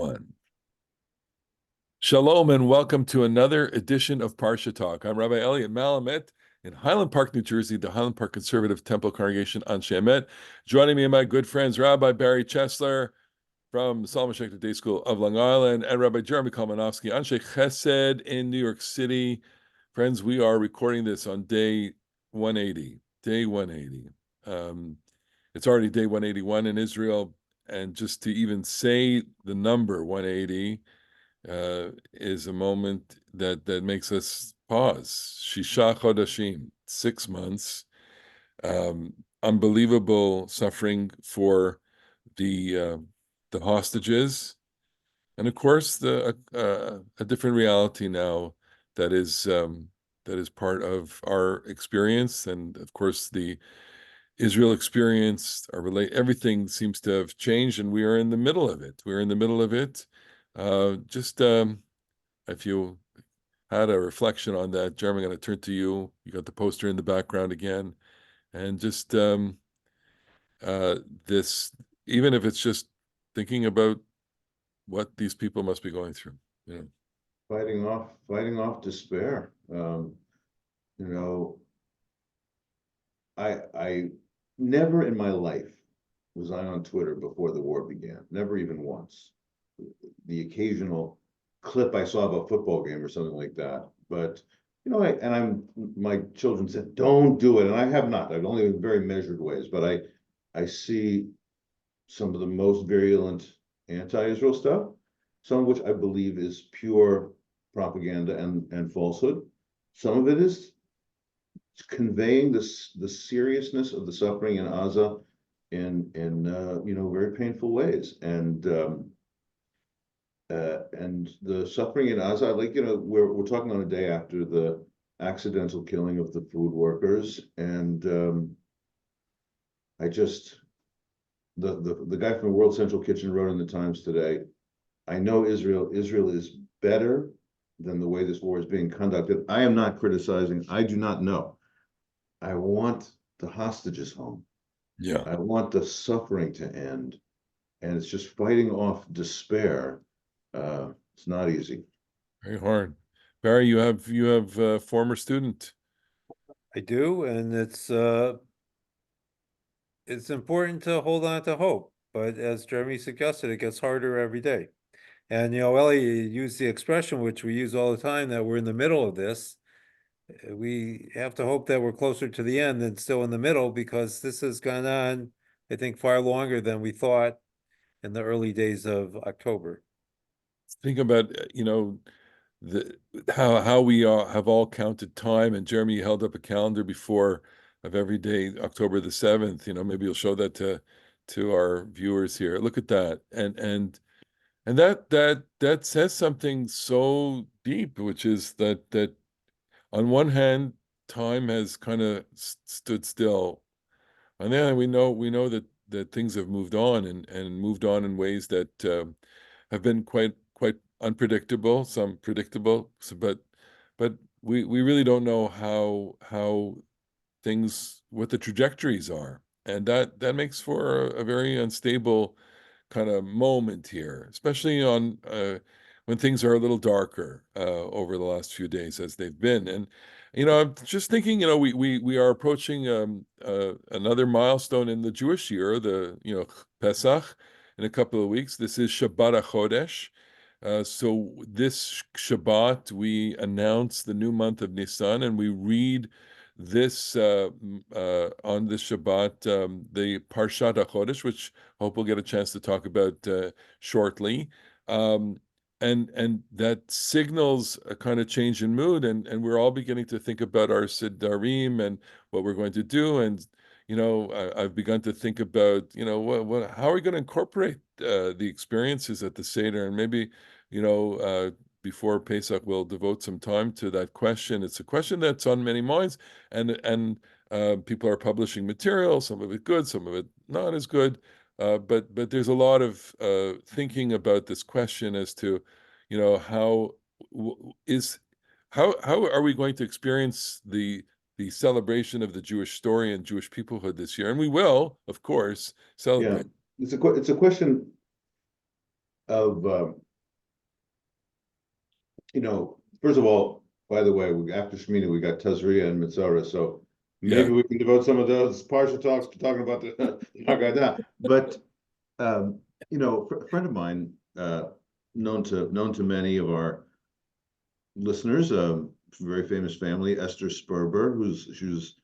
One. Shalom and welcome to another edition of Parasha Talk. I'm Rabbi Elliot Malamet in Highland Park, New Jersey, the Highland Park Conservative Temple Congregation Anshe Emet. Joining me are my good friends, Rabbi Barry Chesler from the Solomon Schechter Day School of Long Island and Rabbi Jeremy Kalmanofsky, Anshe Chesed in New York City. Friends, we are recording this on day 180. Day 180. It's already day 181 in Israel, and just to even say the number 180 is a moment that makes us pause. Shisha Chodashim, 6 months, unbelievable suffering for the hostages, and of course a different reality now that is part of our experience, and of course the Israel experience, everything seems to have changed, and we are in the middle of it. We're in the middle of it. If you had a reflection on that, Jeremy, I'm going to turn to you. You got the poster in the background again, and just this, even if it's just thinking about what these people must be going through. Yeah. Fighting off despair. I never in my life was I on Twitter before the war began. Never even once. The occasional clip I saw of a football game or something like that. But my children said, don't do it. And I have not. I've only in very measured ways, but I see some of the most virulent anti-Israel stuff, some of which I believe is pure propaganda and falsehood. Some of it is conveying the seriousness of the suffering in Gaza in very painful ways, and the suffering in Gaza, we're talking on a day after the accidental killing of the food workers, and the guy from the World Central Kitchen wrote in the Times today, I know Israel is better than the way this war is being conducted. I am not criticizing. I do not know. I want the hostages home. Yeah. I want the suffering to end. And it's just fighting off despair. It's not easy. Very hard. Barry, you have a former student. I do, and it's important to hold on to hope. But as Jeremy suggested, it gets harder every day. And Ellie used the expression which we use all the time, that we're in the middle of this. We have to hope that we're closer to the end than still in the middle, because this has gone on, I think, far longer than we thought in the early days of October. Think about how we have all counted time, and Jeremy held up a calendar before of every day, October the 7th. Maybe you'll show that to our viewers here. Look at that, and that says something so deep, which is that on one hand, time has kind of stood still. On the other hand, we know that things have moved on, and moved on in ways that have been quite unpredictable, some predictable, but we really don't know how what the trajectories are, and that makes for a very unstable kind of moment here, especially on when things are a little darker over the last few days, as they've been. And I'm just thinking, we are approaching another milestone in the Jewish year, the Pesach, in a couple of weeks. This is Shabbat Hachodesh. So this Shabbat, we announce the new month of Nisan, and we read this on this Shabbat, the Parasha Talk, which I hope we'll get a chance to talk about shortly. And that signals a kind of change in mood, and we're all beginning to think about our Siddarim and what we're going to do. And I've begun to think about how are we going to incorporate the experiences at the Seder, and maybe before Pesach we'll devote some time to that question. It's a question that's on many minds, and people are publishing material, some of it good, some of it not as good. But there's a lot of thinking about this question as to, how are we going to experience the celebration of the Jewish story and Jewish peoplehood this year? And we will, of course, celebrate. Yeah, it's a question. of, first of all, by the way, after Shmini, we got Tazria and Mitzvah, so maybe Yeah. we can devote some of those Parsha talks to talking about the Haggadah. But a friend of mine, known to many of our listeners, very famous family, Esther Sperber, she was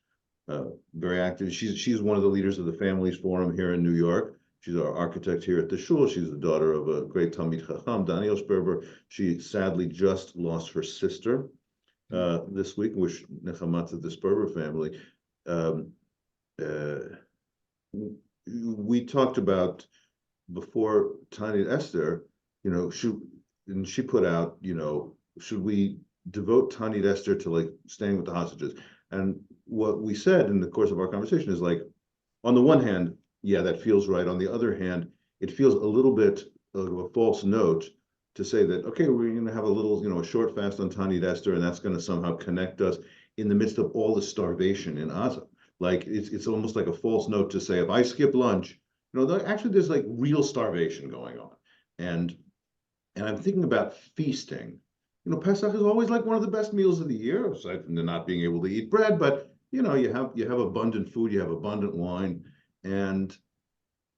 very active. She's one of the leaders of the Families Forum here in New York. She's our architect here at the shul. She's the daughter of a great Talmid Chacham, Daniel Sperber. She sadly just lost her sister this week, which Nechama to the Sperber family. We talked about before Tanya Esther, she put out, should we devote Tanya Esther to like staying with the hostages? And what we said in the course of our conversation is like, on the one hand, yeah, that feels right. On the other hand, it feels a little bit of a false note to say that, okay, we're going to have a little, a short fast on Tanya Esther, and that's going to somehow connect us in the midst of all the starvation in Gaza. Like it's almost like a false note to say, if I skip lunch, actually there's like real starvation going on. And I'm thinking about feasting. Pesach is always like one of the best meals of the year, aside from the not being able to eat bread, but you have abundant food, you have abundant wine, and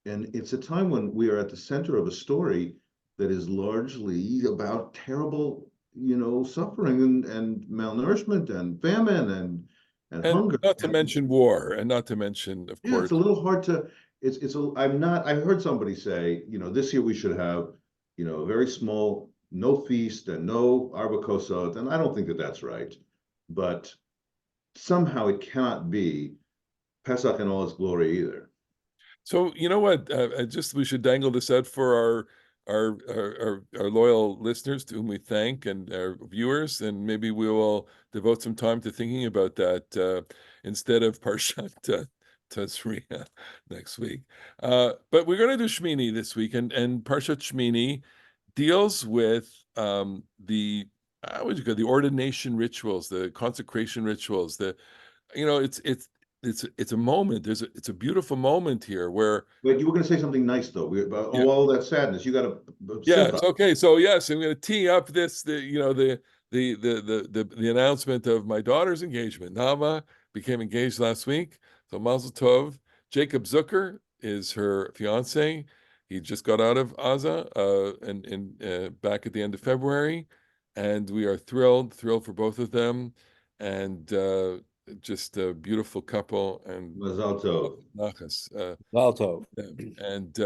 it's a time when we are at the center of a story that is largely about terrible, suffering and malnourishment and famine and hunger. Not to mention war, and not to mention, of course. It's a little hard to. I heard somebody say, this year we should have, a very small, no feast and no arba kosot, and I don't think that that's right. But somehow it cannot be Pesach in all its glory either. So you know what? We should dangle this out for our loyal listeners, to whom we thank, and our viewers, and maybe we will devote some time to thinking about that instead of Parshat Tazria next week. But we're going to do Shmini this week, and Parshat Shmini deals with the ordination rituals, the consecration rituals. It's a moment. It's a beautiful moment here where. Wait, you were going to say something nice though. About all that sadness. You got to. Yes. Okay. So yes, I'm going to tee up the announcement of my daughter's engagement. Nava became engaged last week. So Mazel Tov. Jacob Zucker is her fiance. He just got out of Gaza and back at the end of February, and we are thrilled for both of them, and just a beautiful couple. And Mazel Tov. Nachas. Mazel Tov. And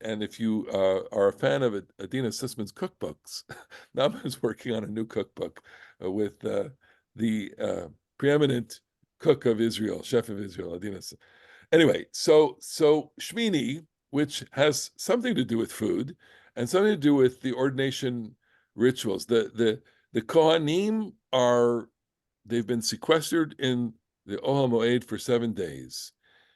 and if you are a fan of Adina Sussman's cookbooks, Nama is working on a new cookbook with the preeminent cook of Israel, chef of Israel, Adina. Anyway, so Shmini, which has something to do with food and something to do with the ordination rituals. The Kohanim they've been sequestered in the Ohel Moed for 7 days.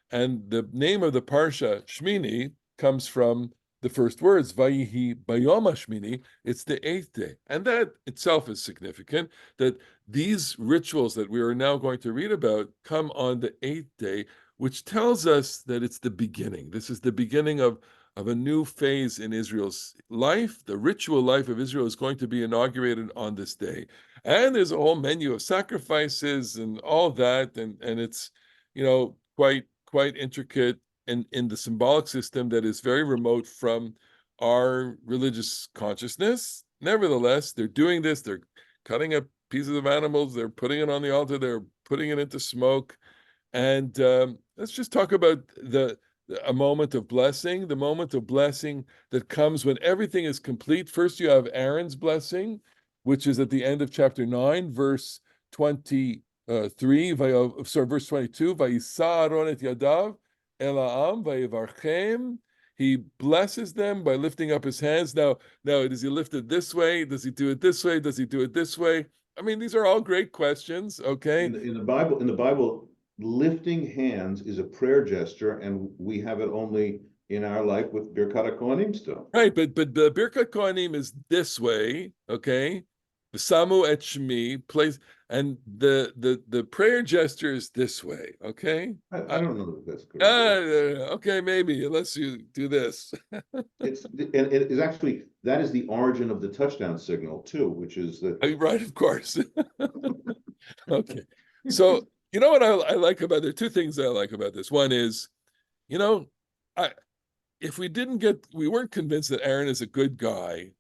And the name of the Parsha, Shmini, comes from the first words, Vayihi Bayom Shmini. It's the 8th day. And that itself is significant, that these rituals that we are now going to read about come on the 8th day, which tells us that it's the beginning. This is the beginning of a new phase in Israel's life. The ritual life of Israel is going to be inaugurated on this day. And there's a whole menu of sacrifices and all that. And it's, quite intricate in the symbolic system that is very remote from our religious consciousness. Nevertheless, they're doing this. They're cutting up pieces of animals. They're putting it on the altar. They're putting it into smoke. And let's just talk about a moment of blessing, the moment of blessing that comes when everything is complete. First, you have Aaron's blessing, which is at the end of chapter 9, verse 23, verse 22, Vayisa Aaron et yadav el ha'am vayivarchem. He blesses them by lifting up his hands. Now, does he lift it this way? Does he do it this way? Does he do it this way? I mean, these are all great questions, okay? In the Bible, lifting hands is a prayer gesture, and we have it only in our life with Birkat HaKohanim still. Right, but the Birkat Kohanim is this way, okay? V'samu et shmi, place, And the prayer gesture is this way, okay? I don't know if that's correct. Okay, maybe, unless you do this. And it is actually, that is the origin of the touchdown signal too, which is that. Right, of course. Okay. So, you know what I like about, there are two things that I like about this. One is, you know, I if we weren't convinced that Aaron is a good guy,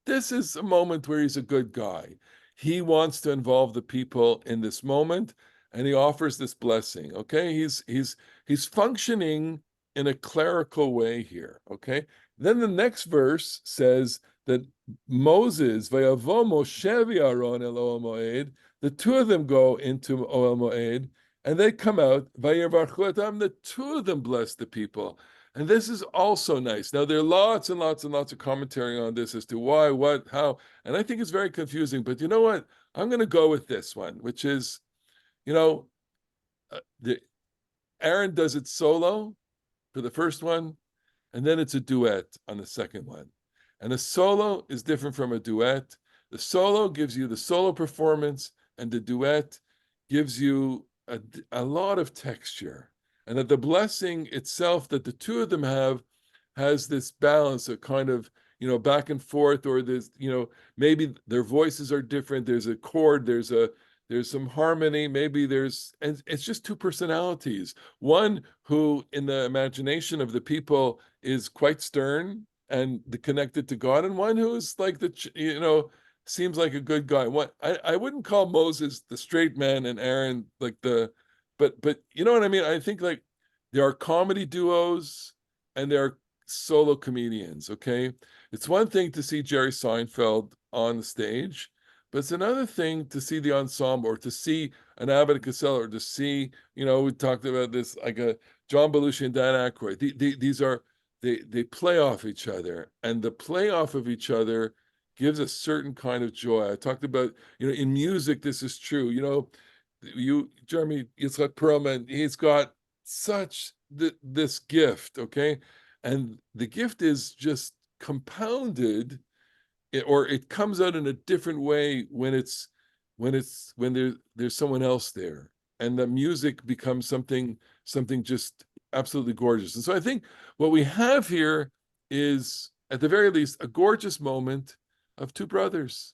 this is a moment where he's a good guy. He wants to involve the people in this moment, and he offers this blessing. Okay, he's functioning in a clerical way here. Okay, then the next verse says that Moses, vayavo Moshe v'Aaron el Ohel Moed, the two of them go into Ohel Moed, and they come out, vayirvachu etam, the two of them bless the people. And this is also nice. Now, there are lots and lots and lots of commentary on this as to why, what, how, and I think it's very confusing. But you know what? I'm going to go with this one, which is, you know, Aaron does it solo for the first one, and then it's a duet on the second one. And a solo is different from a duet. The solo gives you the solo performance, and the duet gives you a lot of texture. And that the blessing itself that the two of them have has this balance of kind of, you know, back and forth, or there's, you know, maybe their voices are different. There's a chord, there's some harmony, maybe and it's just two personalities. One who in the imagination of the people is quite stern and connected to God, and one who is like seems like a good guy. I wouldn't call Moses the straight man and Aaron like but you know what I mean? I think like there are comedy duos and there are solo comedians, okay? It's one thing to see Jerry Seinfeld on the stage, but it's another thing to see the ensemble, or to see an Abbott and Costello, or to see, you know, we talked about this, like a John Belushi and Dan Aykroyd. They play off each other, and the play off of each other gives a certain kind of joy. I talked about, you know, in music, this is true. You know, Jeremy Yitzhak Perlman, he's got such this gift, okay? And the gift is just compounded, or it comes out in a different way when there's someone else there, and the music becomes something just absolutely gorgeous. And so I think what we have here is, at the very least, a gorgeous moment of two brothers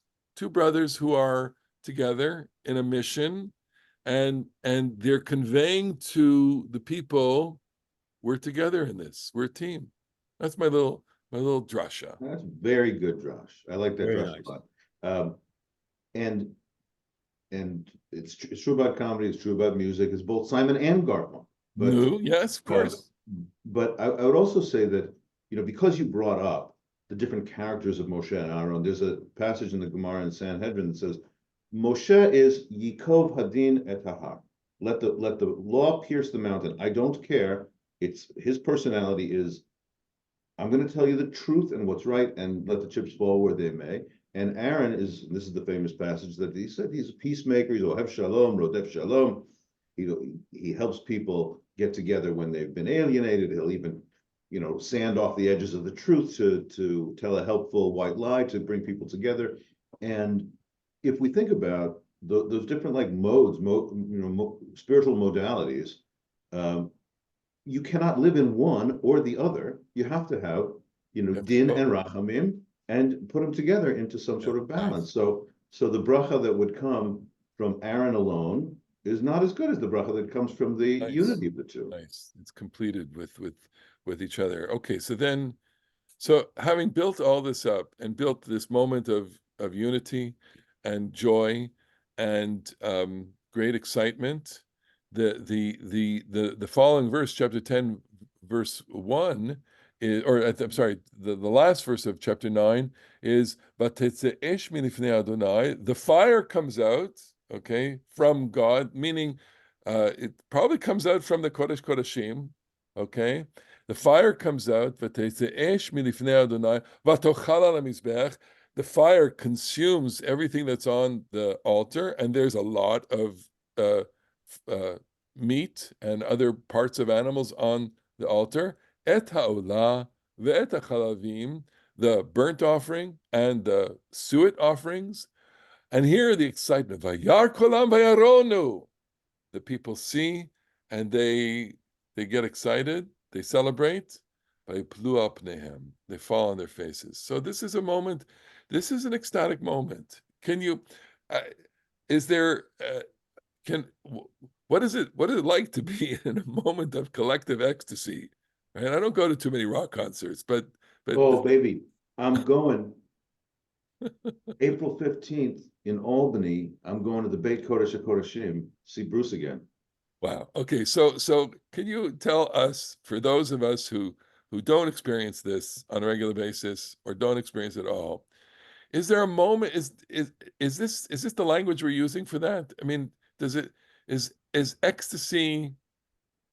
who are together in a mission, and they're conveying to the people, we're together in this, we're a team. That's my little drasha. That's very good, Josh. I like that Very Josh nice. a lot. And it's true about comedy, it's true about music, it's both Simon and Garfunkel. But No, yes, of course. but I would also say that, you know, because you brought up the different characters of Moshe and Aaron, there's a passage in the Gemara in Sanhedrin that says, Moshe is Yikov Hadin et Hahar. Let the law pierce the mountain. I don't care. It's his personality is, I'm going to tell you the truth and what's right, and let the chips fall where they may. And Aaron is, this is the famous passage that he said, he's a peacemaker. He's Ohev Shalom, Rodef Shalom. He helps people get together when they've been alienated. He'll even, you know, sand off the edges of the truth to tell a helpful white lie to bring people together. And if we think about those different like modes, spiritual modalities, you cannot live in one or the other. You have to have, you know, din and rachamim, and put them together into some sort of balance. Nice. So the bracha that would come from Aaron alone is not as good as the bracha that comes from the unity of the two. Nice. It's completed with each other. Okay, so having built all this up and built this moment of unity and joy and great excitement, the following verse, chapter 10, verse 1, is, or I'm sorry, the last verse of chapter 9 is, Vatetzeh minifnei Adonai, the fire comes out, okay, from God, meaning it probably comes out from the Kodesh Kodashim, okay? The fire comes out, Vatetzeh minifnei Adonai, vatochal al hamizbech. The fire consumes everything that's on the altar, and there's a lot of meat and other parts of animals on the altar. Et ha'olah ve'et ha'chalavim, the burnt offering and the suet offerings. And here the excitement, Vayar kolam vayaronu. The people see and they get excited, they celebrate, vayiplu al pneihem. They fall on their faces. So this is a moment, this is an ecstatic moment. Can you, is there, what is it like to be in a moment of collective ecstasy? Right? I don't go to too many rock concerts, but Oh, baby, I'm going April 15th in Albany. I'm going to the Beit Kodesh HaKodeshim, see Bruce again. wow. Okay, so can you tell us, for those of us who don't experience this on a regular basis or don't experience it at all, is there a moment? Is this the language we're using for that? I mean, does it is ecstasy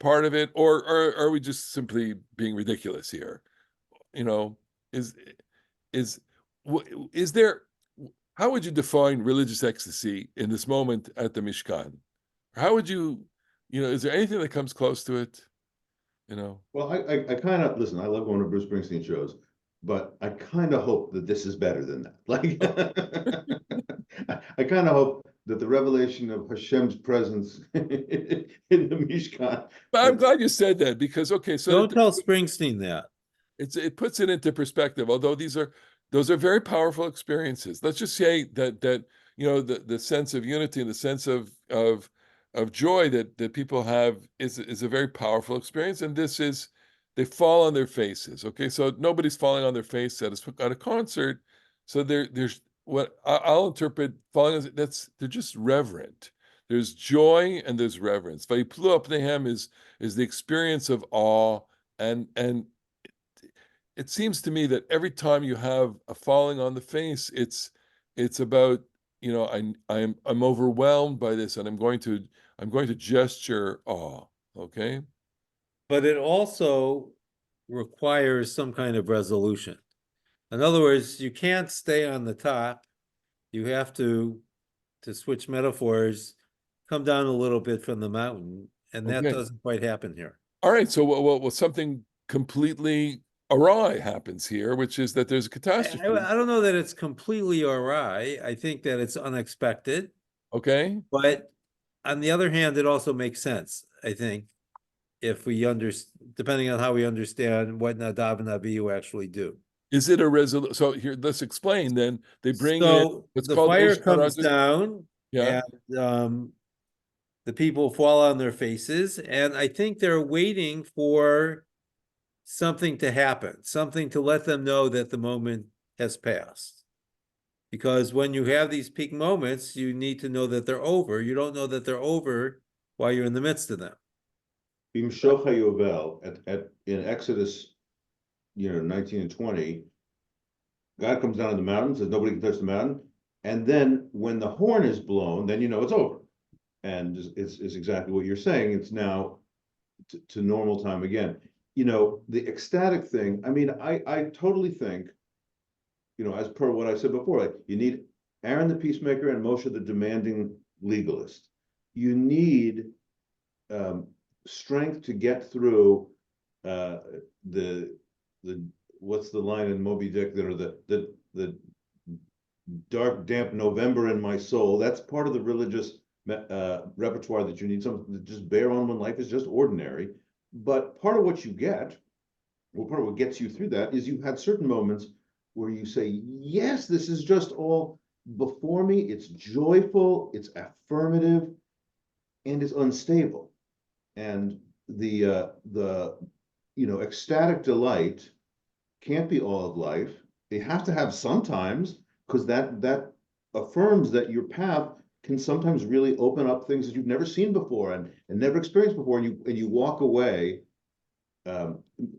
part of it, or are we just simply being ridiculous here? You know, is is is there? How would you define religious ecstasy in this moment at the Mishkan? How would you, is there anything that comes close to it? You know, Well, I kind of, listen, I love going to Bruce Springsteen shows, but I kind of hope that this is better than that. Like, I kind of hope that the revelation of Hashem's presence in the Mishkan. but I'm glad you said that because okay, so Don't tell Springsteen that. it puts it into perspective. Although those are very powerful experiences. Let's just say that the sense of unity and the sense of joy that people have is a very powerful experience. And this is they fall on their faces. Okay, so nobody's falling on their face at a concert. So there's what I'll interpret falling as they're just reverent. There's joy and there's reverence. Vayiplu al pneihem is the experience of awe and it seems to me that every time you have a falling on the face, it's about I'm overwhelmed by this, and I'm going to gesture awe. Okay, But it also requires some kind of resolution. In other words, you can't stay on the top. You have to switch metaphors, come down a little bit from the mountain, and that okay, doesn't quite happen here. all right. So well, something completely awry happens here, which is that there's a catastrophe. I don't know that it's completely awry. I think that it's unexpected, Okay, but on the other hand, it also makes sense, I think, if we depending on how we understand what Nadav and Avihu actually do. is it a resolution? So here, let's explain. Then they bring in So what's the called fire Eish comes Haradus. down, Yeah. and the people fall on their faces, and I think they're waiting for something to happen, something to let them know that the moment has passed. Because when you have these peak moments, you need to know that they're over. You don't know that they're over while you're in the midst of them. Bimshoch HaYovel, in Exodus, 19 and 20, God comes down on the mountain, says nobody can touch the mountain. And then when the horn is blown, then you know it's over. And it's exactly what you're saying. It's now to normal time again. The ecstatic thing, I mean, I totally think, as per what I said before, like you need Aaron the peacemaker and Moshe the demanding legalist. You need strength to get through the what's the line in Moby Dick that are the dark, damp November in my soul. That's part of the religious repertoire that you need something to just bear on when life is just ordinary. But part of what you get, well, part of what gets you through that is you had certain moments where you say, yes, this is just all before me. It's joyful, it's affirmative, and it's unstable. And the ecstatic delight can't be all of life. They have to have sometimes, because that affirms that your path can sometimes really open up things that you've never seen before and never experienced before, and you walk away.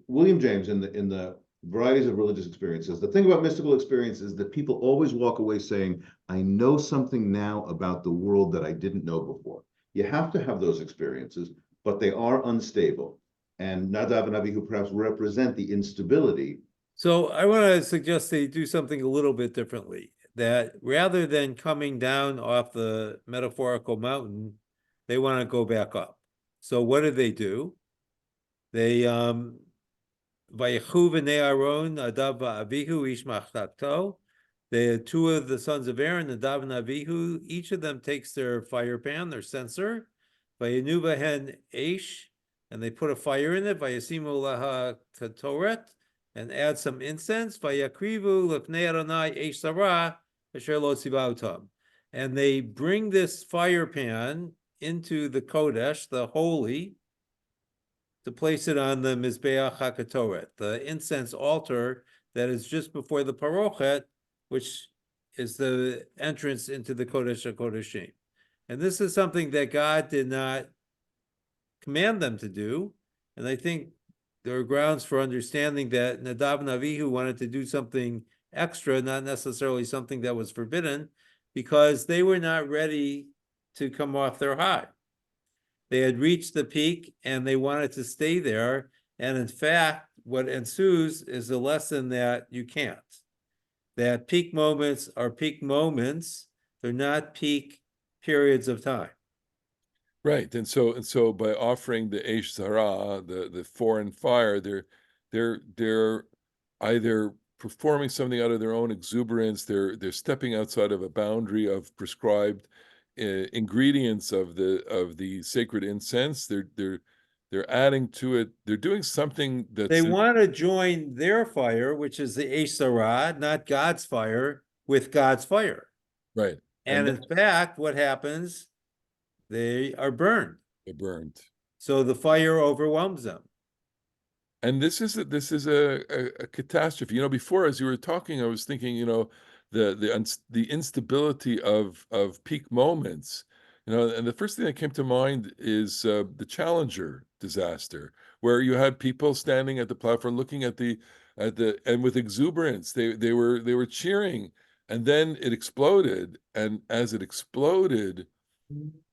William James in the varieties of religious experiences, the thing about mystical experience is that people always walk away saying, I know something now about the world that I didn't know before. You have to have those experiences, but they are unstable. And Nadav and Avihu perhaps represent the instability. So I want to suggest they do something a little bit differently, that rather than coming down off the metaphorical mountain, they want to go back up. So what do? They Vayechu v'nei Aaron Nadav v'Avihu ish machtato The two of the sons of Aaron, Nadav and Avihu, each of them takes their fire pan, their censer, vayinu bahen eish, and they put a fire in it, vayasimu laha katoret, and add some incense, vayakrivu lefnei Adonai eish sarah, asher lo tzivautam. And they bring this fire pan into the Kodesh, the holy, to place it on the Mizbeach HaKatoret, the incense altar that is just before the Parochet, which is the entrance into the Kodesh HaKodeshim. And this is something that God did not command them to do. And I think there are grounds for understanding that Nadav and Avihu wanted to do something extra, not necessarily something that was forbidden, because they were not ready to come off their high. They had reached the peak and they wanted to stay there. And in fact, what ensues is a lesson that you can't. That peak moments are peak moments. They're not peak periods of time. Right. And so by offering the Eish Zara, the foreign fire, they're either performing something out of their own exuberance, they're stepping outside of a boundary of prescribed ingredients of the sacred incense. They're adding to it. They're doing something that's They want to join their fire, which is the Eish Sarah, not God's fire, with God's fire. right. And in fact, what happens? They are burned. They're burned. So the fire overwhelms them. And this is a catastrophe. You know, before as you were talking, I was thinking, you know, the instability of peak moments. You know, and the first thing that came to mind is the Challenger disaster, where you had people standing at the platform, looking at the and with exuberance, they were cheering, and then it exploded. And as it exploded,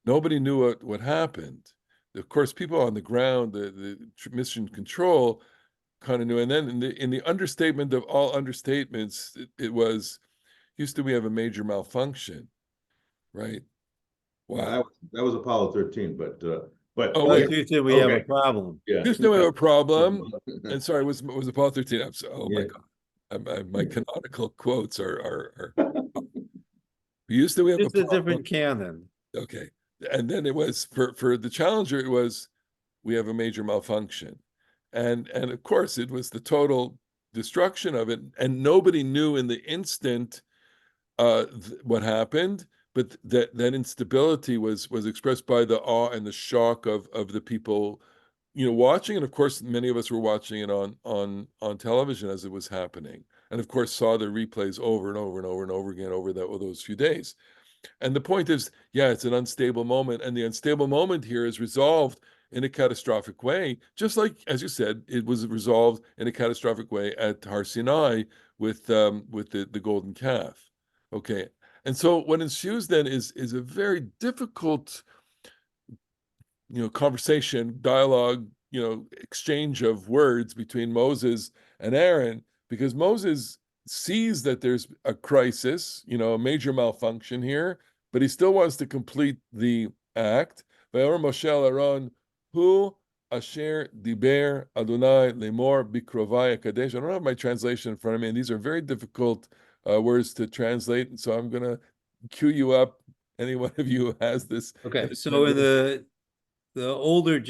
nobody knew what happened. Of course, people on the ground, the mission control, kind of knew. And then in the understatement of all understatements, it was, Houston, we have a major malfunction, right? Wow. That was Apollo 13, but Oh, wait. Houston, we have a problem. Yeah. Houston, we have a problem. And sorry, was Apollo 13? I'm sorry. Oh my Yeah. God. My canonical quotes are Houston, we have It's a a problem. different canon. Okay. And then it was for the Challenger, it was, we have a major malfunction. And of course it was the total destruction of it. And nobody knew in the instant what happened, but that instability was expressed by the awe and the shock of the people, you know, watching. And of course, many of us were watching it on television as it was happening. And of course, saw the replays over and over and over and over again over those few days. And the point is, yeah, it's an unstable moment. And the unstable moment here is resolved in a catastrophic way, just like, as you said, it was resolved in a catastrophic way at Har Sinai with the golden calf. Okay. And so what ensues then is a very difficult, you know, conversation, dialogue, you know, exchange of words between Moses and Aaron, because Moses sees that there's a crisis, you know, a major malfunction here, but he still wants to complete the act. Vayomer Moshe Aaron, hu asher diber Adonai lemor bikrovai Hachodesh. I don't have my translation in front of me, and these are very difficult words to translate. And so I'm going to cue you up. Any one of you who has this. Okay, so in the older the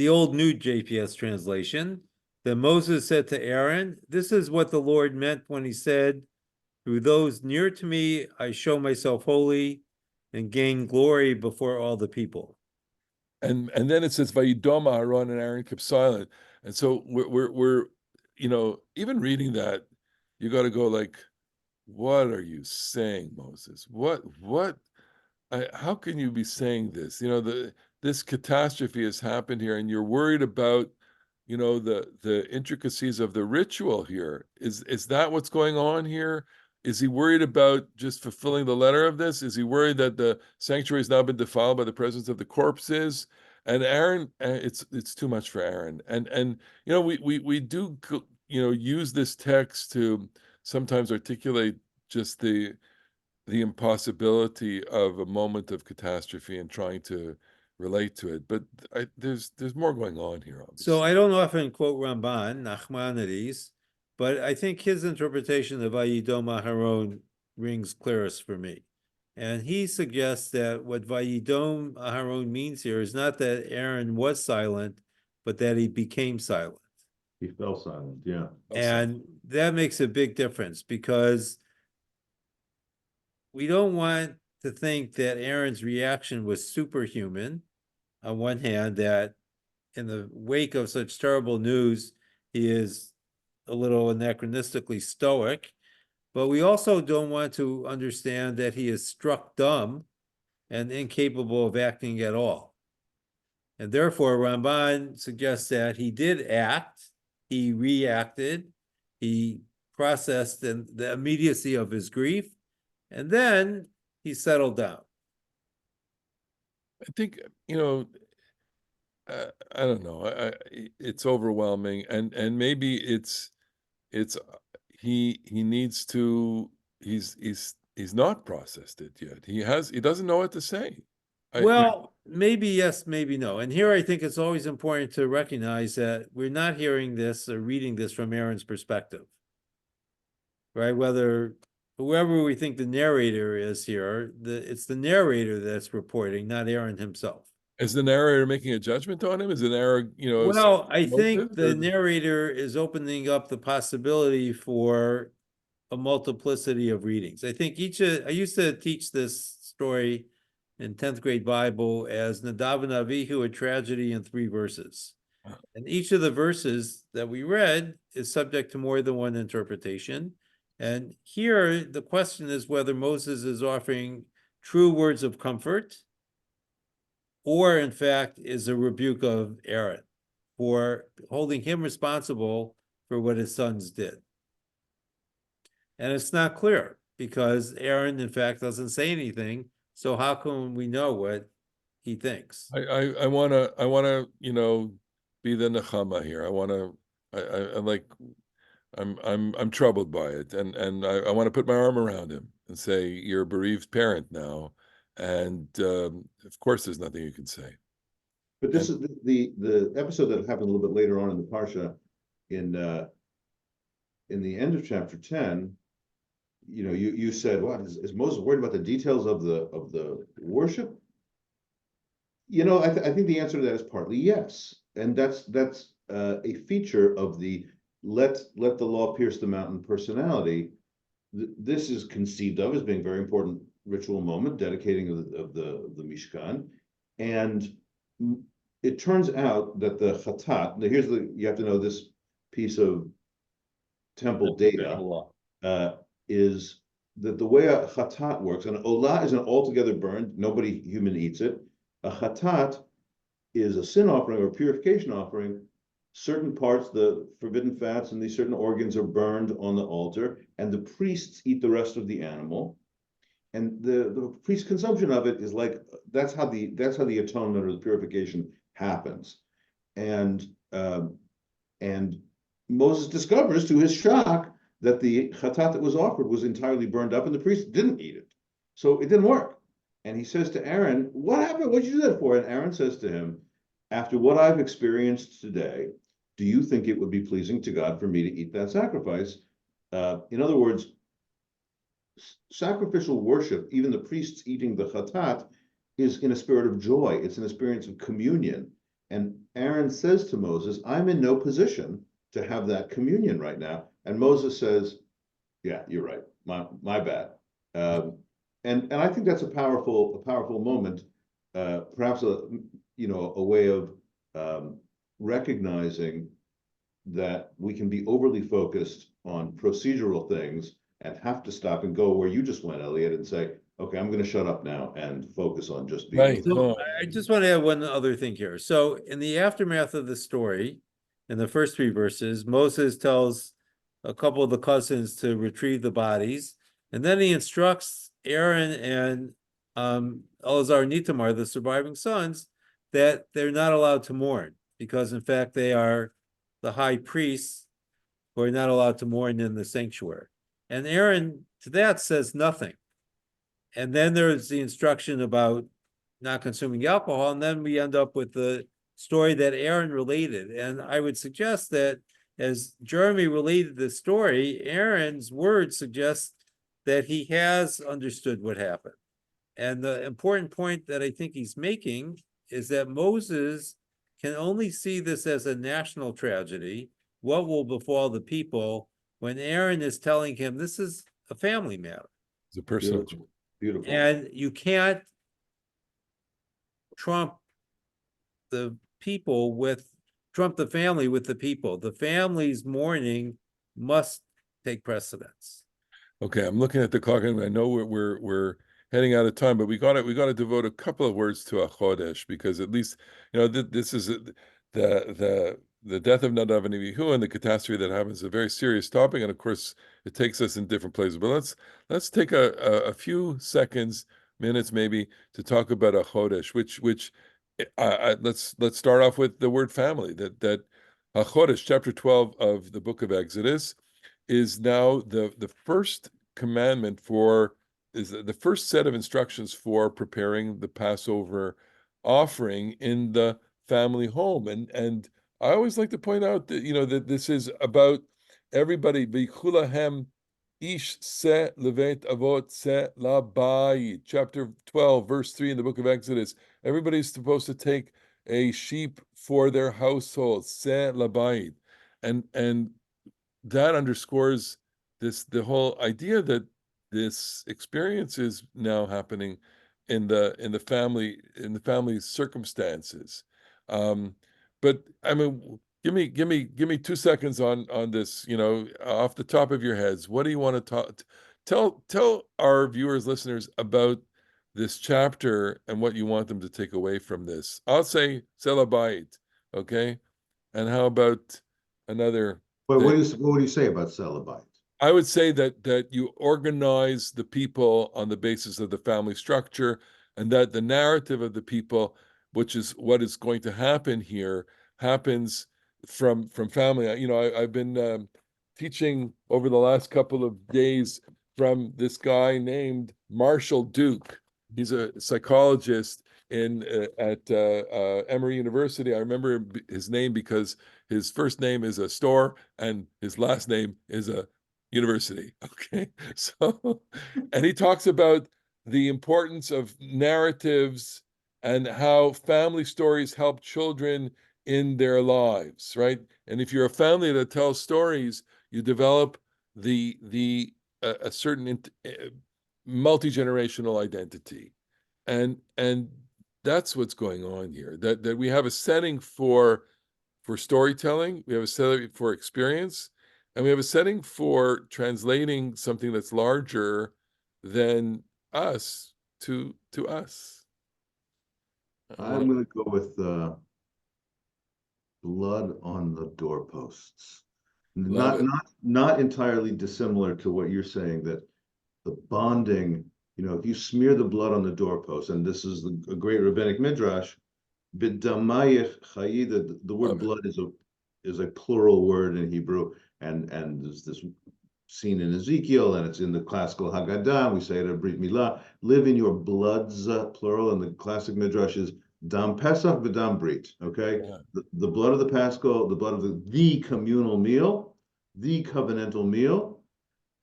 old new JPS translation, that Moses said to Aaron, this is what the Lord meant when he said, through those near to me, I show myself holy and gain glory before all the people. And then it says, Vayidom Aaron, and Aaron kept silent. And so we're you know, even reading that, you got to go like, what are you saying, Moses? How can you be saying this? You know, this catastrophe has happened here, and you're worried about, you know, the intricacies of the ritual here. Is that what's going on here? Is he worried about just fulfilling the letter of this? Is he worried that the sanctuary has now been defiled by the presence of the corpses? And Aaron, it's too much for Aaron. And you know, we do, you know, use this text to sometimes articulate just the impossibility of a moment of catastrophe and trying to relate to it. But there's more going on here, obviously. So I don't often quote Ramban, Nachmanides, But I think his interpretation of Vayidom Aharon rings clearest for me. And he suggests that what Vayidom Aharon means here is not that Aaron was silent, but that he became silent. He fell silent, yeah. And that makes a big difference because we don't want to think that Aaron's reaction was superhuman. On one hand, that in the wake of such terrible news, he is a little anachronistically stoic, but we also don't want to understand that he is struck dumb and incapable of acting at all. And therefore, Ramban suggests that he did act, he reacted, he processed in the immediacy of his grief, and then he settled down. I think, I don't know. It's overwhelming, and maybe it's he needs to. He's not processed it yet. He doesn't know what to say. Well, maybe yes, maybe no. And here I think it's always important to recognize that we're not hearing this or reading this from Aaron's perspective, right? Whether whoever we think the narrator is here, it's the narrator that's reporting, not Aaron himself. Is the narrator making a judgment on him? Is the narrator, Well, I think motive, the narrator is opening up the possibility for a multiplicity of readings. I think I used to teach this story in 10th grade Bible as Nadav and Avihu, a tragedy in 3 verses. And each of the verses that we read is subject to more than one interpretation. And here the question is whether Moses is offering true words of comfort or in fact is a rebuke of Aaron for holding him responsible for what his sons did. And it's not clear because Aaron, in fact, doesn't say anything. So how can we know what he thinks? I wanna, be the nechama here. I'm troubled by it, and I want to put my arm around him and say, you're a bereaved parent now, and of course, there's nothing you can say. But this is the episode that happened a little bit later on in the Parsha, in the end of chapter 10. You said, what is Moses worried about the details of the worship? I think the answer to that is partly yes, and that's a feature of the let the law pierce the mountain personality. This is conceived of as being a very important ritual moment, dedicating of the Mishkan, and it turns out that the Chatat. Now you have to know this piece of temple data is that the way a Chatat works, and Olah is an altogether burned, nobody human eats it. A Chatat is a sin offering or purification offering. Certain parts, the forbidden fats and these certain organs are burned on the altar, and the priests eat the rest of the animal. And the priest's consumption of it is like that's how the atonement or the purification happens. And Moses discovers, to his shock, that the chatat that was offered was entirely burned up, and the priest didn't eat it, so it didn't work. And he says to Aaron, "What happened? What did you do that for?" And Aaron says to him, "After what I've experienced today, do you think it would be pleasing to God for me to eat that sacrifice?" In other words, sacrificial worship, even the priests eating the chatat, is in a spirit of joy. It's an experience of communion. And Aaron says to Moses, "I'm in no position to have that communion right now." And Moses says, "Yeah, you're right. My bad." And I think that's a powerful moment, perhaps a way of recognizing that we can be overly focused on procedural things and have to stop and go where you just went, Elliot, and say, "Okay, I'm going to shut up now and focus on just being." Right. So I just want to add one other thing here. So in the aftermath of the story, in the first 3 verses, Moses tells a couple of the cousins to retrieve the bodies, and then he instructs Aaron and Eleazar and Itamar, the surviving sons, that they're not allowed to mourn because, in fact, they are the high priests who are not allowed to mourn in the sanctuary. And Aaron to that says nothing. And then there's the instruction about not consuming alcohol, and then we end up with the story that Aaron related. And I would suggest that as Jeremy related the story, Aaron's words suggest that he has understood what happened. And the important point that I think he's making is that Moses can only see this as a national tragedy, what will befall the people, when Aaron is telling him this is a family matter. It's a personal. Beautiful. Beautiful. And you can't trump the family with the people. The family's mourning must take precedence. Okay, I'm looking at the clock, and I know we're heading out of time, but we got to devote a couple of words to Hachodesh, because at least this is the death of Nadav and Avihu and the catastrophe that happens is a very serious topic, and of course it takes us in different places. But let's take a few seconds, minutes maybe, to talk about Hachodesh, which let's start off with the word family. That Hachodesh, chapter 12 of the book of Exodus, is now the first commandment is the first set of instructions for preparing the Passover offering in the family home. And I always like to point out that that this is about everybody. V'chulahem ish se levet avot se labayit. Chapter 12, verse 3 in the book of Exodus. Everybody's supposed to take a sheep for their household, se labayit. And that underscores the whole idea that this experience is now happening in the family circumstances. But I mean, give me 2 seconds on this. Off the top of your heads, what do you want to tell our viewers, listeners, about this chapter and what you want them to take away from this? I'll say Selabait, okay? And how about another? But what would you say about Celebite? I would say that you organize the people on the basis of the family structure, and that the narrative of the people, which is what is going to happen here, happens from family. I've been teaching over the last couple of days from this guy named Marshall Duke. He's a psychologist at Emory University. I remember his name because his first name is a store and his last name is a university. Okay. So, and he talks about the importance of narratives and how family stories help children in their lives, right? And if you're a family that tells stories, you develop a certain multi-generational identity. And that's what's going on here. That we have a setting for storytelling, we have a setting for experience, and we have a setting for translating something that's larger than us to us. I'm going to go with blood on the doorposts. Not entirely dissimilar to what you're saying, that the bonding, if you smear the blood on the doorpost, and this is a great rabbinic midrash, b'damayich chayi, the word blood is a plural word in Hebrew, and there's this scene in Ezekiel, and it's in the classical Haggadah. We say it at Brit Milah, live in your bloods, plural, and the classic midrash is dam Pesach v'dam Brit. Okay, yeah. The blood of the Paschal, the blood of the communal meal, the covenantal meal,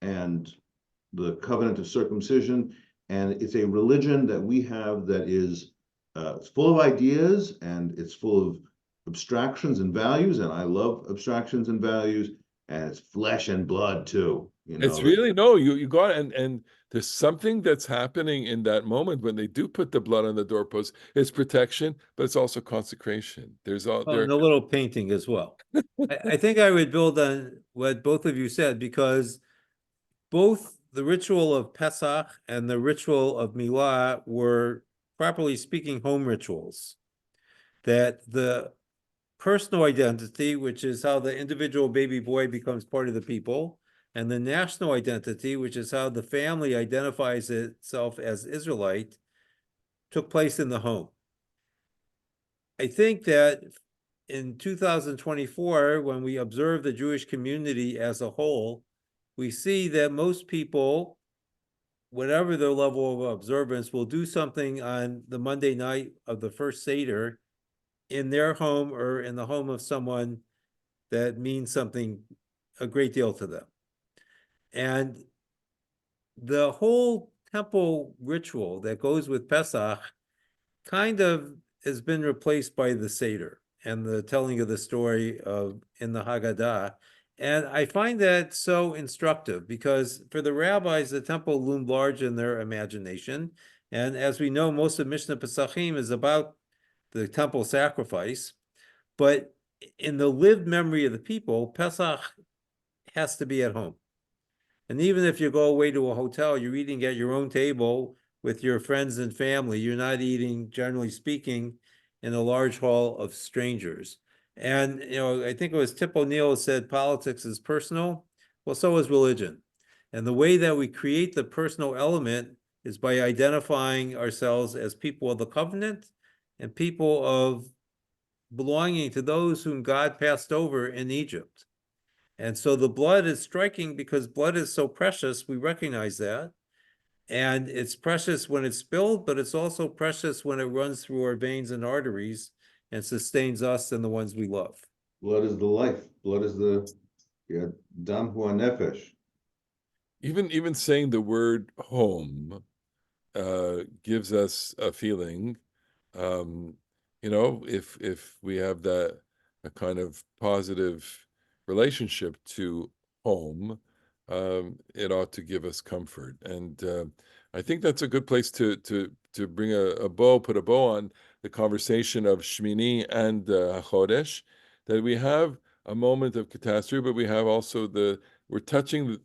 and the covenant of circumcision. And it's a religion that we have that is it's full of ideas, and it's full of abstractions and values, and I love abstractions and values, and it's flesh and blood too. It's really, no, you got it. And there's something that's happening in that moment when they do put the blood on the doorpost. It's protection, but it's also consecration. There's all there and a little painting as well. I think I would build on what both of you said, because both the ritual of Pesach and the ritual of Milah were, properly speaking, home rituals. That the personal identity, which is how the individual baby boy becomes part of the people, and the national identity, which is how the family identifies itself as Israelite, took place in the home. I think that in 2024, when we observe the Jewish community as a whole, we see that most people, whatever their level of observance, will do something on the Monday night of the first Seder in their home or in the home of someone that means something a great deal to them. And the whole temple ritual that goes with Pesach kind of has been replaced by the Seder and the telling of the story of in the Haggadah. And I find that so instructive because for the rabbis, the temple loomed large in their imagination. And as we know, most of Mishnah Pesachim is about the temple sacrifice. But in the lived memory of the people, Pesach has to be at home. And even if you go away to a hotel, you're eating at your own table with your friends and family. You're not eating, generally speaking, in a large hall of strangers. And, I think it was Tip O'Neill said politics is personal. Well, so is religion. And the way that we create the personal element is by identifying ourselves as people of the covenant and people of belonging to those whom God passed over in Egypt. And so the blood is striking because blood is so precious. We recognize that. And it's precious when it's spilled, but it's also precious when it runs through our veins and arteries and sustains us and the ones we love. Blood is the life. Blood is the dam hu nefesh. Even saying the word home gives us a feeling. If we have a kind of positive relationship to home, it ought to give us comfort. And I think that's a good place to bring put a bow on the conversation of Shmini and Hachodesh, that we have a moment of catastrophe, but we have also we're touching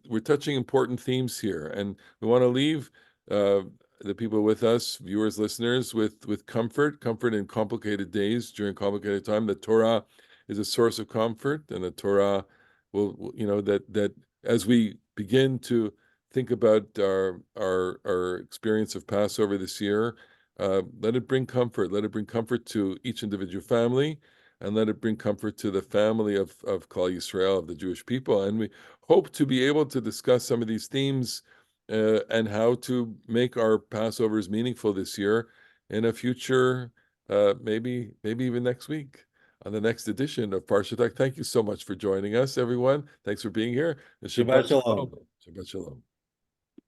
important themes here, and we want to leave the people with us, viewers, listeners, with comfort in complicated days, during complicated time. The Torah is a source of comfort, and the Torah will that as we begin to think about our experience of Passover this year, let it bring comfort. Let it bring comfort to each individual family, and let it bring comfort to the family of Klal Yisrael, of the Jewish people. And we hope to be able to discuss some of these themes and how to make our Passovers meaningful this year in a future, maybe even next week on the next edition of Parasha Talk. Thank you so much for joining us, everyone. Thanks for being here. Shabbat Shalom. Shabbat Shalom.